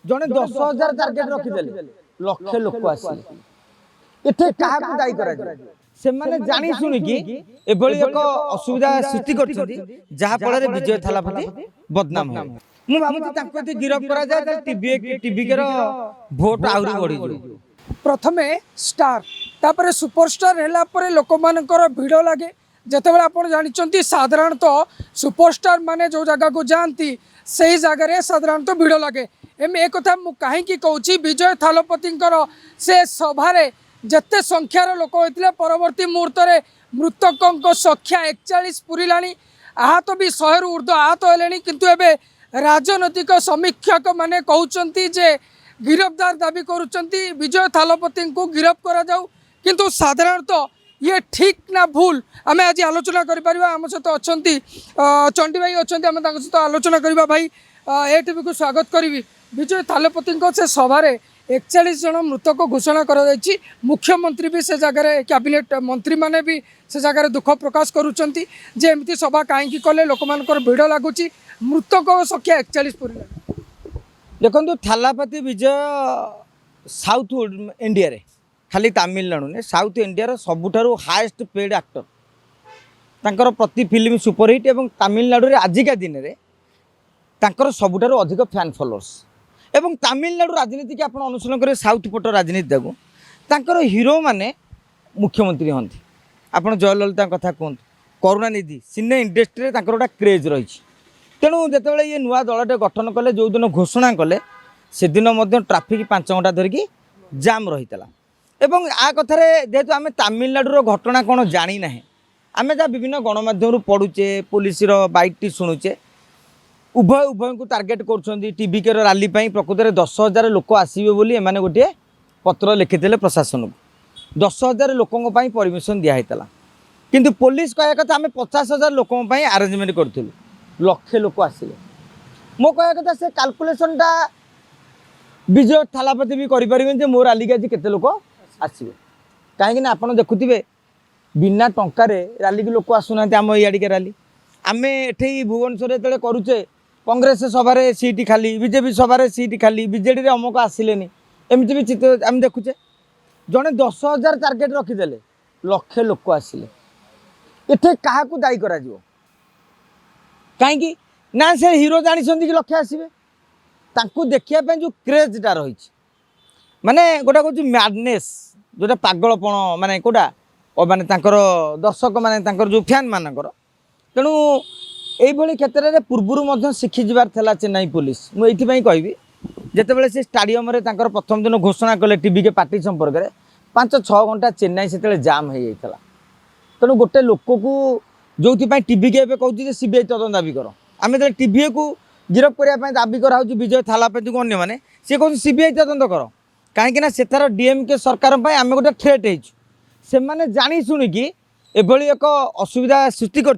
जड़े 10,000 टार्गेट रखिदे लक्षे लोक आसिले एठे काहाकू दायी करा से माने जानी सुनी कि एभली एक असुविधा सृष्टि करछथि जहा फल विजय थालापति बदनाम हो मु भाबुछि तांको यदि गिरफ करा जाय त टीवी के भोट आउरी बढ़ी जो प्रथमे स्टार तापर सुपरस्टार हैला परे लोक मानकर भिड़ लगे जितेबाला आप जानते साधारणतः सुपरस्टार माने जो जगह को जाती से जगह साधारणतः भिड़ लगे एम एक कथा मु कहीं कहूँ विजय थालापति से सभारे जेते संख्यार लोक होते परवर्ती मुहूर्त में मृतकों संख्या 41 पूरा आहत भी 100 रु ऊर्ध्व आहत है किंतु एबे राजनैतिक समीक्षक माने कहउचंती जे गिरफ्तार दाबी करुचंती विजय थालापति को गिरफ करा जाऊ किंतु साधारणतः ये ठीक ना भूल आम आज आलोचना करें आम सहित अच्छा चंडी भाई अच्छा आम सहित आलोचना करवा भाई एटीवी को स्वागत करी विजय थालापति से सभारे 41 जन मृतक घोषणा कर मुख्यमंत्री भी से जगह कैबिनेट मंत्री माने भी से जगह दुख प्रकाश करुचंती जे एमती सभा कहीं कले लोक मानकर भिड़ लगुच मृतक संख्या 41 पूरी देखो थालापति विजय साउथ इंडिया रे खाली तमिलनाडु ने साउथ इंडिया सबुठारु हाईएस्ट पेड एक्टर तांकर प्रति फिल्म सुपरहिट एवं तमिलनाडु रे आजिका दिन रे तांकर सबुठारु अधिक फैन फॉलोअर्स एवं तमिलनाडु राजनीति की आप अनुसरण करें साउथ पट राजनीति को तांकर हीरो माने मुख्यमंत्री हंती आपन जयललिता कथा कहतु करुणानिधि सिने इंडस्ट्री रे तांकर गोटा क्रेज रही तेणु जितेबाला ये नुआ दलटे गठन कले जो दिन घोषणा कले से दिन ट्राफिक 5 घंटा धरिकी जाम रही एवं आ कथार जेहेतु आम तमिलनाडुर घटना कौन जानी ना आम जहाँ विभिन्न गणमाध्यम पढ़ुचे पुलिस बाइट शुणुचे उभय को टार्गेट करी के रैली प्रकृत में 10,000 लोक आसवे बोली एमाने गोटे पत्र लिखिते प्रशासन को 10,000 लोकों परमिशन दिखाई किंतु पुलिस कह कथा आम 50,000 लोकों आरेंजमेंट करूँ लक्षे लोक आसिले मो कह कथा से कैलकुलेशनटा विजय थालापति भी करें मो रैली के आज केते लोक आसवे कहीं आप देखुवे बिना टंकार रैली की लोक आसुना आम इे रैली आम एठे भुवनेश्वर जो करुचे कांग्रेस सभार सीट खाली बीजेपी सभार सीट खाली बीजेडी अमुक आसिले एमती भी चित्र आम देखुचे जड़े 10,000 टार्गेट रखिदे लक्षे लोक आसिले एठे क्या दायी करा कहीं ना से हीरो जानी कि लक्षे आसवे तांकू देखापी जो क्रेजटा रही माने गोटा कौन मैडनेस जोटा पागलपण माने कोटा माने दर्शक माने जो फैन मानकर तेणु यही क्षेत्र में पूर्वर शिखी जबार था चेन्नई पुलिस मुझे कहबी जितेबाला से स्टाडियम प्रथम दिन घोषणा कले टीवी के पार्टी संपर्क में 5-6 घंटा चेन्नई से जाम हो जाता तेणु गोटे लोक को जो टीवी के कहूँ सीबीआई तदंत दाबी कर आम जो टीवी को गिरफ करने दाबी कराऊँ विजय थालापति को अन्य मैंने सी कहते सीबीआई तदंत कर कहीं से डीएमके सरकार आम गोटे थ्रेट होने जानी शुणिकी एभली एक असुविधा सृष्टि कर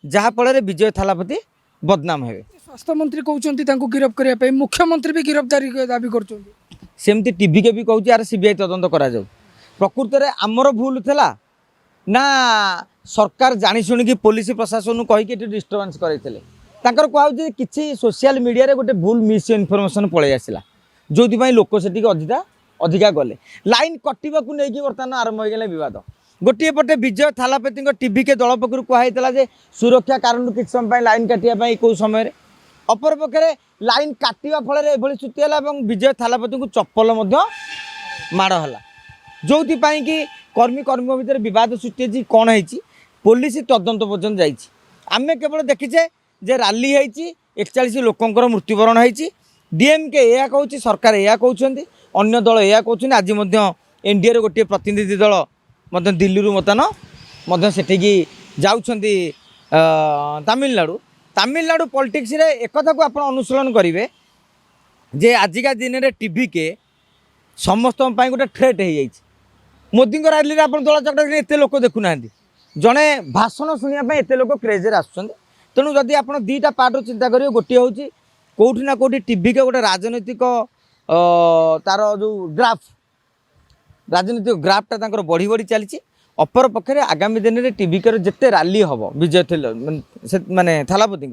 जहाँ फल विजय थालापति बदनाम हे स्वास्थ्य मंत्री कहते गिरफ करने मुख्यमंत्री भी गिरफ्तारी दाबी करमती टीवी के भी कहूँ यार सीबीआई तदंत करा प्रकृत में आमर भूल थिला ना सरकार जानी शुणिकी पुलिस प्रशासन कहीकि डिस्टर्बांस करते कहूँ कि सोशल मीडिया गोटे भूल मिस इनफर्मेशन पलि आसला जो लोक से अधिका गले लाइन कटा को लेकिन बर्तमान आरंभ हो गला बद गोटे पटे विजय थालापति टीवी के दल पक्ष कहुला सुरक्षा कारण किसी समय लाइन काटापी कौ समय अपर पक्षे लाइन काटा फल एभली स्थिति है विजय थालापति को चप्पल माड़ है जो कि कर्मी भितर बद सृष्टि कौन है पुलिस तदंत पर्यटन जामें केवल देखीचे जे रैली है 41 लोकंर मृत्युवरण होती डीएमके यह कहूँ सरकार यह कहते अन्य दल यह कहते आज एनडीए गोटे प्रतिनिधि दल दिल्ली मतन सेठी जाउछंती तमिलनाडु पॉलिटिक्स रे एक कथा को आप अनुसरण करेंगे जे आजिका दिन में टीवी के समस्त गोटे थ्रेट हो जाए मोदी रैली में आप दला चकटा एत लोक देखुना जड़े भाषण शुणापी एत लोक क्रेजे आसुँच तेणु जदि आप दुईटा पार्ट चिंता करेंगे गोटे हूँ कौटी ना कौटी टीवी के गोटे राजनैतिक तार जो राजनीतिक ग्राफटा बढ़ी बढ़ी चली अपर पक्षे आगामी दिन में टीवी के जिते रैली हम विजय माने थालापति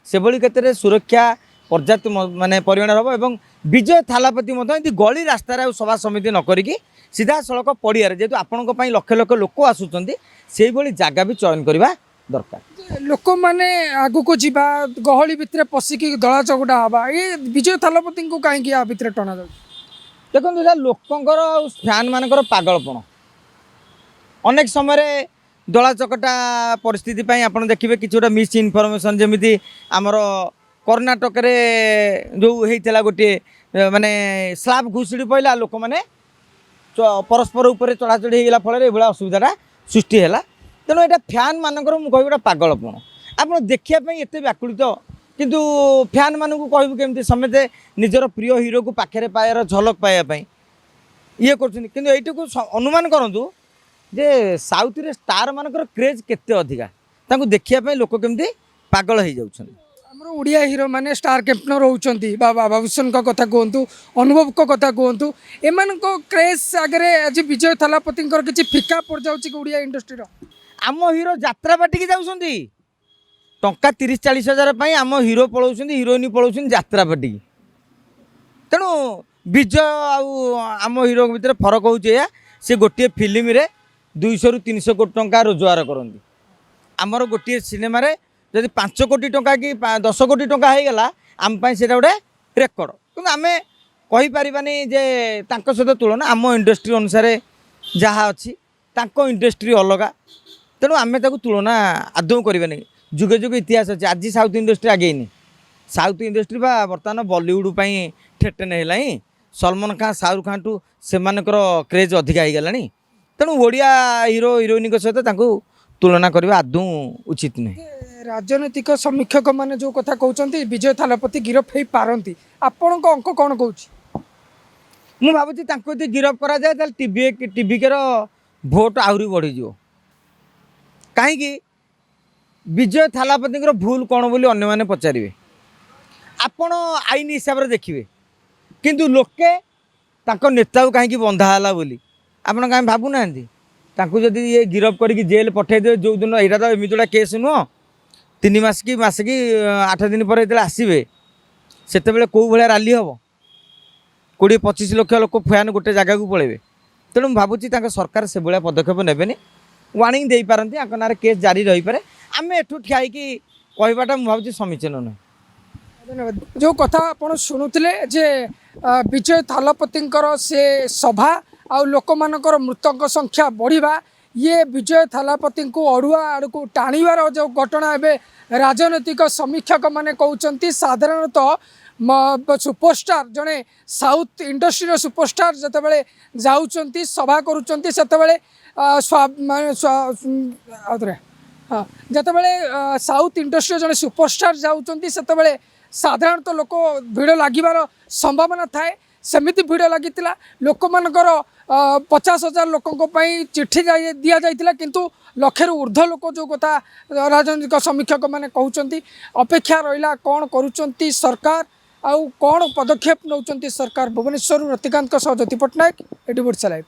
से क्षेत्र में सुरक्षा पर्याप्त माने परिमाण हम विजय थालापति एमती गली रास्तार सभा समिति न करिकी सीधा सड़क पड़िया जेहेतु आपण लक्ष लक्ष लोक आसुच्च से जगह भी चयन करवा दरकार। लोक मैंने आगू जीवा गहली भितर पशिकी दला चकटा हवा ये विजय थालापति को कहीं या भितर टना जाऊ देखो यहाँ लोकंर फैन मानकर पागलपण अनेक समय दला चकटा परिस्थिति आप देखिए कि गोटे मिस इनफर्मेसन जमी आमर कर्णाटक जो होता गोटे माने स्लाब घुषुड़ी पड़ा लोक मैंने परस्पर उपर चढ़ाचढ़ी होगा फल ये असुविधा सृष्टि है। तेणु यहाँ फैन मानकर मुझे गोटे पागलपण आप देखापी एत व्याकुलित किंतु फैन मानू कहूँ केमती समझे निजर प्रिय हीरो को पाखे पायर झलक पाइबापी ये कर अनुमान करूँ जे साउथ रे स्टार मानकर क्रेज केते अधिका तांको देखिया लोक केमती पागल हो जाउछन। हमरो उड़िया हीरो माने स्टार कैप्टन रहउचंती बाबा बाबूसन का कथा कहतु अनुभव को कथा कहतु एमान को क्रेज आगे आज विजय थालापति किसी फिका पड़ जाउची कि उड़िया इंडस्ट्री रो आम हीरो यात्रा बाटिकी जाउछंती टंका 30-40 हजार आम हीरो पलाउछंती हिरोइन पलाउछंती यात्रा बाटिकी। तेणु विजय आम हीरो भितर फरक होउछ से गोटे फिल्म रे 200 ରୁ 300 कोटी टंका रोजगार करती आमर गोटे सिनेमा जदि 5 कोटी टंका कि 10 कोटी टंका हो गला आम से गोटे रेकर्ड कि आम कहीपरानी जे तांको सहित तुलना आम इंडस्ट्री अनुसार जहाँ अच्छी इंडस्ट्री अलग तेणु आम तुलना आदौ करवानी जुगे जुगे इतिहास अच्छे आज साउथ इंडस्ट्री आगेनी साउथ इंडस्ट्री बा बर्तमान बॉलीवुड ठेटेन है सलमान खान शाहरुख खान टू से क्रेज अधिका हो गला तेणु ओडिया हीरो हिरोइन सहित तुलना करवा आदौ उचित नहीं। राजनैतिक समीक्षक मैंने जो कथा कहते विजय थालापति गिरफ हो पारती आपण अंक कौन कौच मु भावी गिरफ करा जाए टीवीके भोट आहरी बढ़ीज कहीं विजय थालापति भूल कौन बोली अन्य माने पचारे आपण आईन हिसाब से देखिए किंतु लोके नेता कहीं बंधाला बोली आपड़ कहीं भावुना जदि ये गिरफ करके जेल पठेदे जो दिन यहाँ तो एमती गोटा केस नुह 3 मास कि मास कि 8 दिन पर आसवे से कौ भाया राली हम 20-25 लाख लोक फैन गोटे जगह को पलैबे तेणु भावुची सरकार से भाया पदक्षेप नेबेनी वार्निंग दे पारती ना केस जारी रही पारे आम एठू ठियाई कहवाटा मुझे भावुची समीचीन नुहे। धन्यवाद जो कथा आप शुणुले जे विजय थालापति से सभा आ लोक मानकर मृतक संख्या बढ़िबा ये विजय थालापति को अड़ुआ आड़ को टाणीबार जो घटना एवं राजनैतिक समीक्षक माने कहते साधारणतः सुपरस्टार जड़े साउथ इंडस्ट्री सुपरस्टार जितेबाला जाऊँच सभा करुँच हाँ जितेबाला साउथ इंडस्ट्री जड़े सुपरस्टार जाऊँच से साधारणतः लोक भिड़ लगिबार संभावना थाए सेमिति भिड़ लगी लोक मानकर 50,000 लोकों चिट्ठी दि जाइए किंतु लक्षे ऊर्ध्व लोक जो कथा राजनैतिक समीक्षक मैंने कहते अपेक्षा रहा कौन करुँच सरकार आउ कौन पदक्षेप नौकरी सरकार। भुवनेश्वर रतिकांत ज्योति पट्टनायक एडिबोर्ड लाइव।